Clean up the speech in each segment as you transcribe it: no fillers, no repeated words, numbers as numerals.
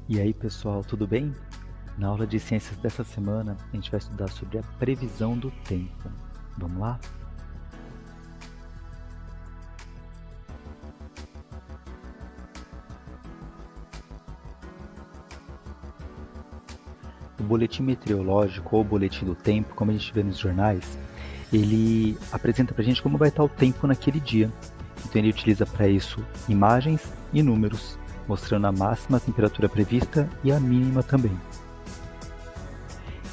E aí, pessoal, tudo bem? Na aula de ciências dessa semana, a gente vai estudar sobre a previsão do tempo. Vamos lá? O boletim meteorológico ou boletim do tempo, como a gente vê nos jornais, ele apresenta para a gente como vai estar o tempo naquele dia. Então ele utiliza para isso imagens e números, mostrando a máxima temperatura prevista e a mínima também.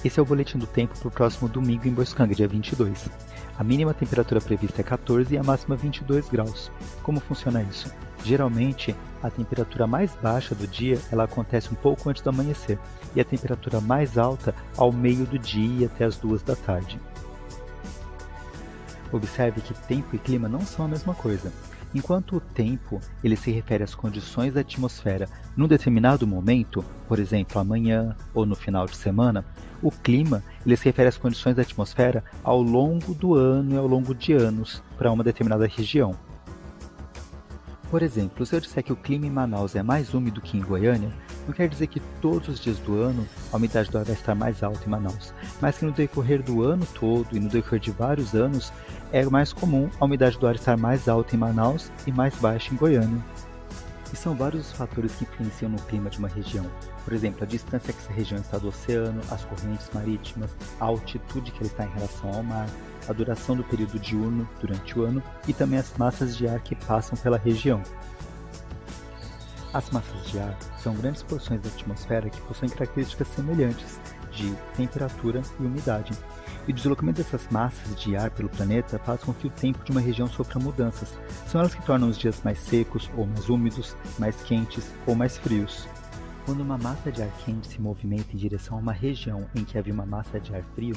Esse é o boletim do tempo para o próximo domingo em Boiçucanga, dia 22. A mínima temperatura prevista é 14 e a máxima 22 graus. Como funciona isso? Geralmente, a temperatura mais baixa do dia ela acontece um pouco antes do amanhecer e a temperatura mais alta ao meio do dia e até as 2 da tarde. Observe que tempo e clima não são a mesma coisa. Enquanto o tempo ele se refere às condições da atmosfera num determinado momento, por exemplo, amanhã ou no final de semana, o clima ele se refere às condições da atmosfera ao longo do ano e ao longo de anos para uma determinada região. Por exemplo, se eu disser que o clima em Manaus é mais úmido que em Goiânia, não quer dizer que todos os dias do ano a umidade do ar vai estar mais alta em Manaus, mas que no decorrer do ano todo e no decorrer de vários anos é mais comum a umidade do ar estar mais alta em Manaus e mais baixa em Goiânia. E são vários os fatores que influenciam no clima de uma região. Por exemplo, a distância que essa região está do oceano, as correntes marítimas, a altitude que ela está em relação ao mar, a duração do período diurno durante o ano e também as massas de ar que passam pela região. As massas de ar são grandes porções da atmosfera que possuem características semelhantes de temperatura e umidade. E o deslocamento dessas massas de ar pelo planeta faz com que o tempo de uma região sofra mudanças. São elas que tornam os dias mais secos ou mais úmidos, mais quentes ou mais frios. Quando uma massa de ar quente se movimenta em direção a uma região em que havia uma massa de ar frio,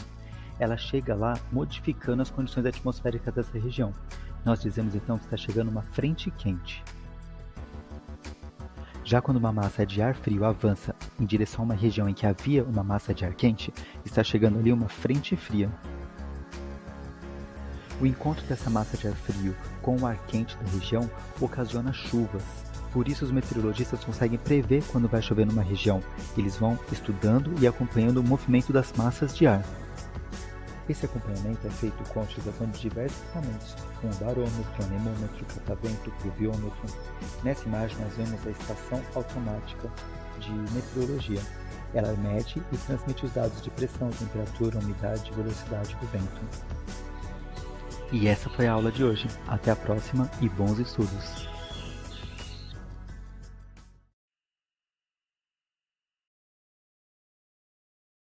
ela chega lá modificando as condições atmosféricas dessa região. Nós dizemos então que está chegando uma frente quente. Já quando uma massa de ar frio avança em direção a uma região em que havia uma massa de ar quente, está chegando ali uma frente fria. O encontro dessa massa de ar frio com o ar quente da região ocasiona chuvas. Por isso os meteorologistas conseguem prever quando vai chover numa região. Eles vão estudando e acompanhando o movimento das massas de ar. Esse acompanhamento é feito com a utilização de diversos equipamentos, como o barômetro, anemômetro, catavento, pluviômetro. Nessa imagem nós vemos a estação automática de meteorologia. Ela mede e transmite os dados de pressão, temperatura, umidade e velocidade do vento. E essa foi a aula de hoje. Até a próxima e bons estudos!